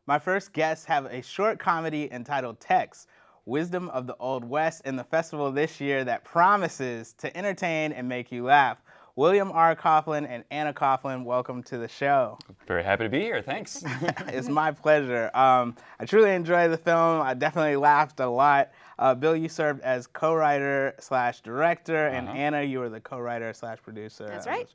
My first guests have a short comedy entitled Text, Wisdom of the Old West, in the festival this year that promises to entertain and make you laugh. William R. Coughlan and Anna Coughlan, welcome to the show. Very happy to be here, thanks. It's my pleasure. I truly enjoyed the film. I definitely laughed a lot. Bill, you served as co-writer / director, and Anna, you were the co-writer / producer. That's right.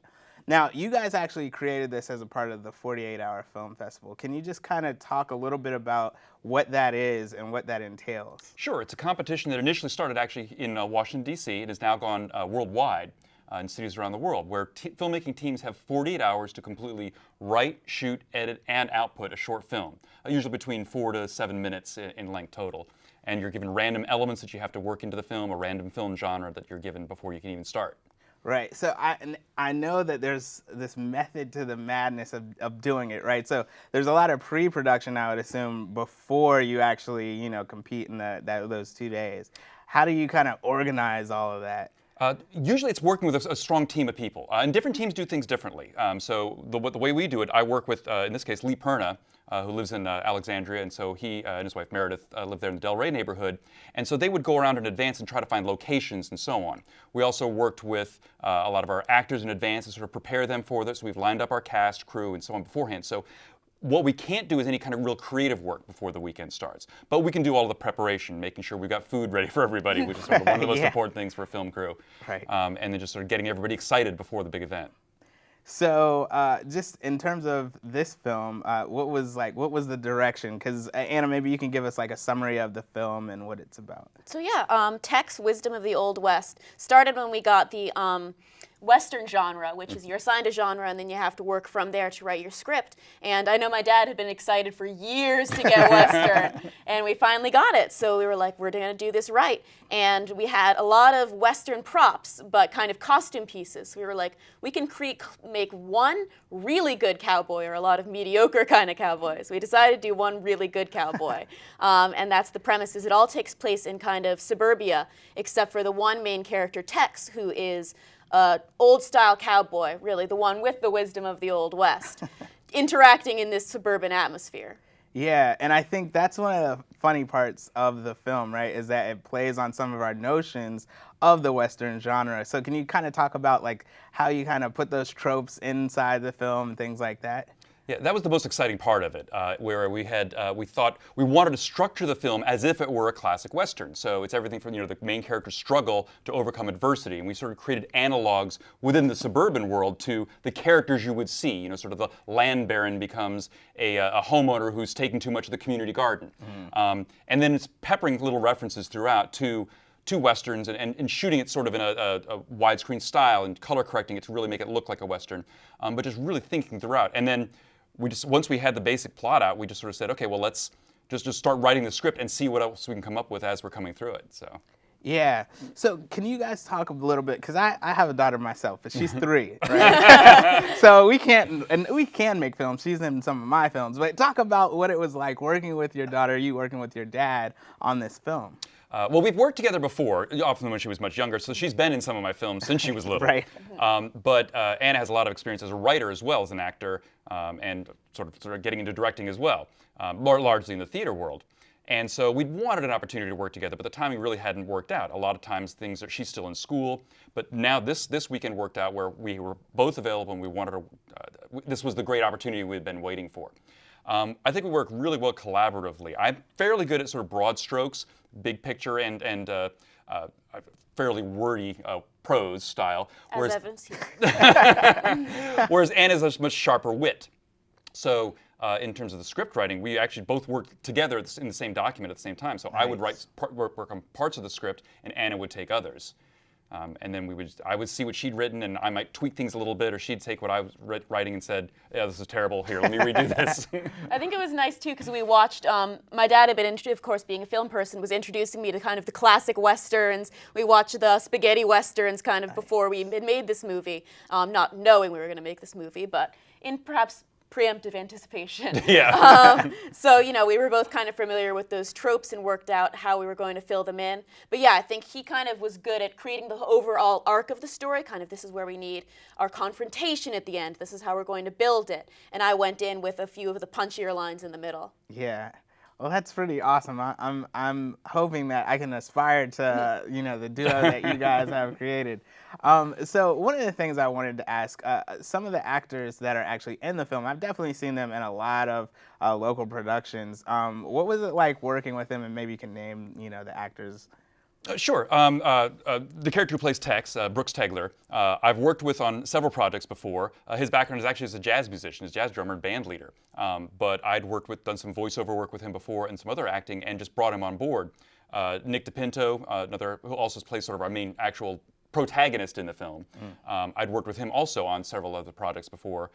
Now, you guys actually created this as a part of the 48-hour film festival. Can you just kind of talk a little bit about what that is and what that entails? Sure, it's a competition that initially started actually in Washington, D.C. and has now gone worldwide in cities around the world, where filmmaking teams have 48 hours to completely write, shoot, edit, and output a short film, usually between 4 to 7 minutes in length total. And you're given random elements that you have to work into the film, a random film genre that you're given before you can even start. Right. So I know that there's this method to the madness of doing it, right? So there's a lot of pre-production, I would assume, before you actually, compete in those 2 days. How do you kind of organize all of that? Usually it's working with a strong team of people. And different teams do things differently. So the way we do it, I work with, in this case, Lee Perna, who lives in Alexandria, and so he and his wife Meredith live there in the Del Rey neighborhood. And so they would go around in advance and try to find locations and so on. We also worked with a lot of our actors in advance to sort of prepare them for this. So we've lined up our cast, crew, and so on beforehand. So what we can't do is any kind of real creative work before the weekend starts. But we can do all of the preparation, making sure we've got food ready for everybody, which is sort of one of the most important things for a film crew. Right. And then just sort of getting everybody excited before the big event. So, just in terms of this film, what was the direction? Because Anna, maybe you can give us like a summary of the film and what it's about. So yeah, Text, Wisdom of the Old West started when we got the Western genre, which is you're assigned a genre and then you have to work from there to write your script. And I know my dad had been excited for years to get Western, and we finally got it. So we were like, we're going to do this right. And we had a lot of Western props, but kind of costume pieces. So we were like, we can make one really good cowboy or a lot of mediocre kind of cowboys. We decided to do one really good cowboy. And that's the premise, is it all takes place in kind of suburbia, except for the one main character, Tex, who is old-style cowboy, really, the one with the wisdom of the Old West, interacting in this suburban atmosphere. Yeah, and I think that's one of the funny parts of the film, right, is that it plays on some of our notions of the Western genre. So can you kind of talk about like how you kind of put those tropes inside the film and things like that? Yeah, that was the most exciting part of it, where we thought we wanted to structure the film as if it were a classic Western. So it's everything from the main character's struggle to overcome adversity, and we sort of created analogs within the suburban world to the characters you would see. Sort of the land baron becomes a homeowner who's taking too much of the community garden, and then it's peppering little references throughout to Westerns and shooting it sort of in a widescreen style and color correcting it to really make it look like a Western, but just really thinking throughout. And then once we had the basic plot out, we just sort of said, okay, well, let's just start writing the script and see what else we can come up with as we're coming through it. So. Yeah. So can you guys talk a little bit, because I have a daughter myself, but she's 3, right? So we can make films. She's in some of my films. But talk about what it was like working with your daughter, you working with your dad on this film. Well, we've worked together before, often when she was much younger, so she's been in some of my films since she was little. Right. But Anna has a lot of experience as a writer as well as an actor, and sort of getting into directing as well, largely in the theater world. And so we wanted an opportunity to work together, but the timing really hadn't worked out. A lot of times she's still in school, but now this weekend worked out where we were both available and we wanted to, this was the great opportunity we had been waiting for. I think we work really well collaboratively. I'm fairly good at sort of broad strokes, big picture, and fairly wordy prose style. As evidence here. Whereas Anna's a much sharper wit. So in terms of the script writing, we actually both worked together in the same document at the same time. So nice. I would work on parts of the script, and Anna would take others. And then I would see what she'd written, and I might tweak things a little bit, or she'd take what I was writing and said, yeah, this is terrible, here, let me redo this. I think it was nice, too, because we watched, my dad had been, of course, being a film person, was introducing me to kind of the classic Westerns. We watched the spaghetti Westerns kind of before we had made this movie, not knowing we were going to make this movie, but in perhaps preemptive anticipation. Yeah. So, you know, we were both kind of familiar with those tropes and worked out how we were going to fill them in. But yeah, I think he kind of was good at creating the overall arc of the story, kind of this is where we need our confrontation at the end, this is how we're going to build it. And I went in with a few of the punchier lines in the middle. Yeah. Well, that's pretty awesome. I'm hoping that I can aspire to the duo that you guys have created. So one of the things I wanted to ask, some of the actors that are actually in the film, I've definitely seen them in a lot of local productions. What was it like working with them, and maybe you can name the actors? Sure. The character who plays Tex, Brooks Tegler, I've worked with on several projects before. His background is actually as a jazz musician, as jazz drummer and band leader. But I'd done some voiceover work with him before and some other acting, and just brought him on board. Nick DePinto, another who also plays sort of our main actual protagonist in the film. I'd worked with him also on several other projects before.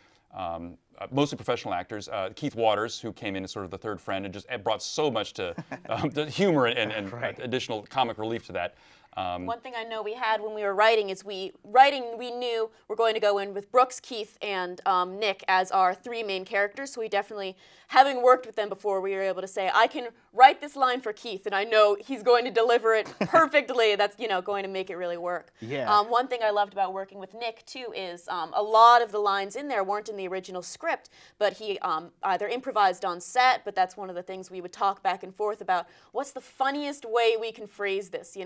Mostly professional actors. Keith Waters, who came in as sort of the third friend and just brought so much to the humor and Right. additional comic relief to that. One thing I know we had when we were writing is we knew we're going to go in with Brooks, Keith, and Nick as our three main characters. So we definitely, having worked with them before, we were able to say, I can write this line for Keith, and I know he's going to deliver it perfectly. That's going to make it really work. Yeah. One thing I loved about working with Nick too is a lot of the lines in there weren't in the original script, but he either improvised on set. But that's one of the things we would talk back and forth about. What's the funniest way we can phrase this?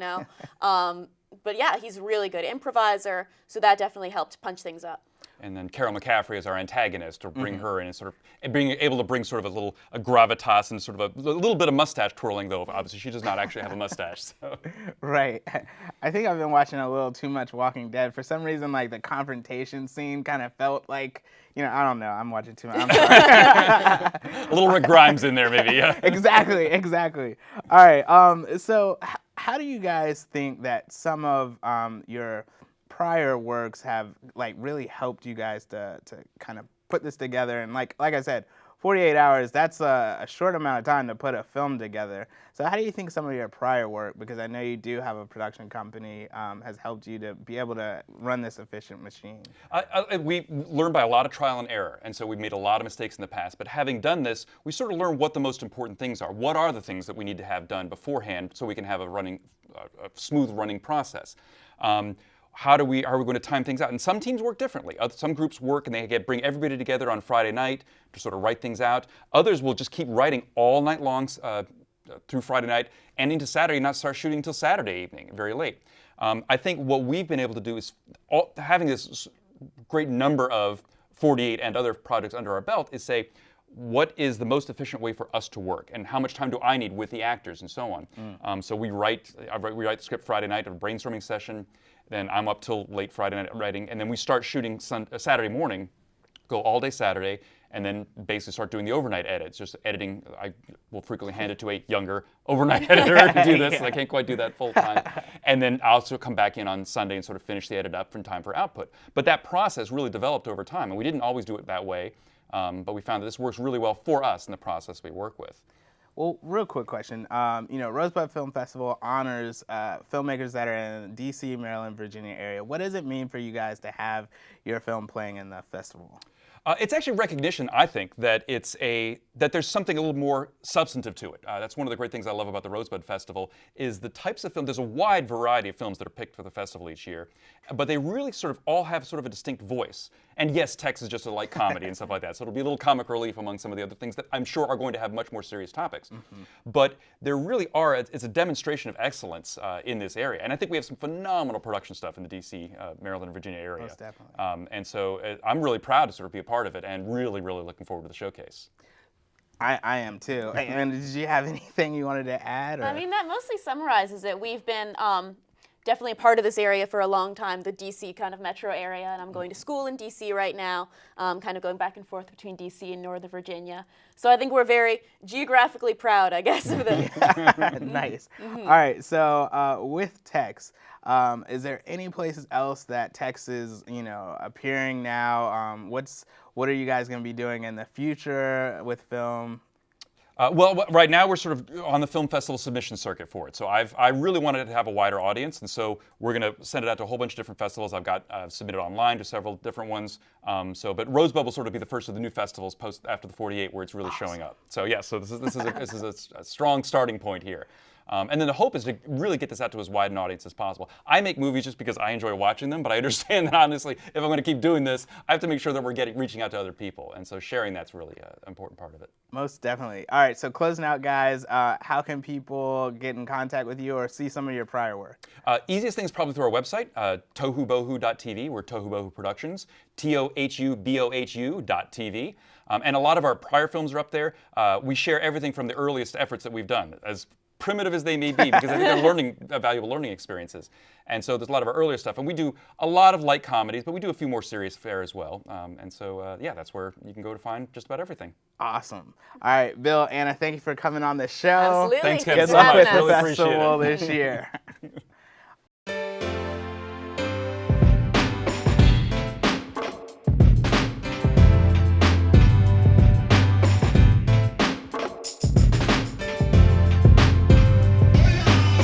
But yeah, he's a really good improviser, so that definitely helped punch things up. And then Carol McCaffrey is our antagonist, to bring her in and being able to bring sort of a gravitas and sort of a little bit of mustache twirling, though obviously she does not actually have a mustache. So. Right. I think I've been watching a little too much Walking Dead. For some reason, like the confrontation scene kind of felt like, I don't know. I'm watching too much. I'm sorry. A little Rick Grimes in there, maybe. Yeah. Exactly. All right. So how do you guys think that some of your prior works have really helped you guys to kind of put this together? And like I said, 48 hours, that's a short amount of time to put a film together. So how do you think some of your prior work, because I know you do have a production company, has helped you to be able to run this efficient machine? We learned by a lot of trial and error, and so we've made a lot of mistakes in the past. But having done this, we sort of learned what the most important things are. What are the things that we need to have done beforehand so we can have a smooth running process? How are we going to time things out? And some teams work differently. Some groups work and they bring everybody together on Friday night to sort of write things out. Others will just keep writing all night long through Friday night and into Saturday, not start shooting until Saturday evening, very late. I think what we've been able to do is, having this great number of 48 and other projects under our belt, is say, what is the most efficient way for us to work, and how much time do I need with the actors, and so on. So we write the script Friday night, a brainstorming session. Then I'm up till late Friday night writing, and then we start shooting Saturday morning, go all day Saturday, and then basically start doing the overnight edits, just editing. I will frequently hand it to a younger overnight editor to do this. Yeah. I can't quite do that full time. And then I'll also come back in on Sunday and sort of finish the edit up in time for output. But that process really developed over time, and we didn't always do it that way, but we found that this works really well for us in the process we work with. Well, real quick question. Rosebud Film Festival honors filmmakers that are in D.C., Maryland, Virginia area. What does it mean for you guys to have your film playing in the festival? It's actually recognition, I think, that that there's something a little more substantive to it. That's one of the great things I love about the Rosebud Festival, is the types of films. There's a wide variety of films that are picked for the festival each year, but they really sort of all have sort of a distinct voice. And yes, Tex is just a light comedy and stuff like that, so it'll be a little comic relief among some of the other things that I'm sure are going to have much more serious topics. But there really are, it's a demonstration of excellence in this area. And I think we have some phenomenal production stuff in the D.C., Maryland, and Virginia area. Most definitely. And so I'm really proud to sort of be a part of it, and really, really looking forward to the showcase. I am too. And did you have anything you wanted to add? Or? I mean, that mostly summarizes it. We've been definitely a part of this area for a long time, the D.C. kind of metro area, and I'm going to school in D.C. right now, kind of going back and forth between D.C. and Northern Virginia. So I think we're very geographically proud, I guess, of it. Nice. All right, so with Tex, is there any places else that Tex is, appearing now? What are you guys going to be doing in the future with film? Well, right now we're sort of on the film festival submission circuit for it. So I really wanted to have a wider audience, and so we're going to send it out to a whole bunch of different festivals. I've got submitted online to several different ones. But Rosebud will sort of be the first of the new festivals after the 48 where it's really showing up. So yeah, so this is a strong starting point here. And then the hope is to really get this out to as wide an audience as possible. I make movies just because I enjoy watching them, but I understand that honestly, if I'm going to keep doing this, I have to make sure that we're reaching out to other people. And so sharing that's really an important part of it. Most definitely. All right, so closing out, guys, how can people get in contact with you or see some of your prior work? Easiest thing is probably through our website, tohubohu.tv. We're Tohu Bohu Productions, TOHUBOHU.tv. And a lot of our prior films are up there. We share everything from the earliest efforts that we've done, as primitive as they may be, because I think they're valuable learning experiences. And so there's a lot of our earlier stuff. And we do a lot of light comedies, but we do a few more serious fare as well. And so, yeah, that's where you can go to find just about everything. Awesome. All right, Bill, Anna, thank you for coming on the show. Absolutely. Thanks, Kevin, Good luck with the Really appreciate festival it. this year.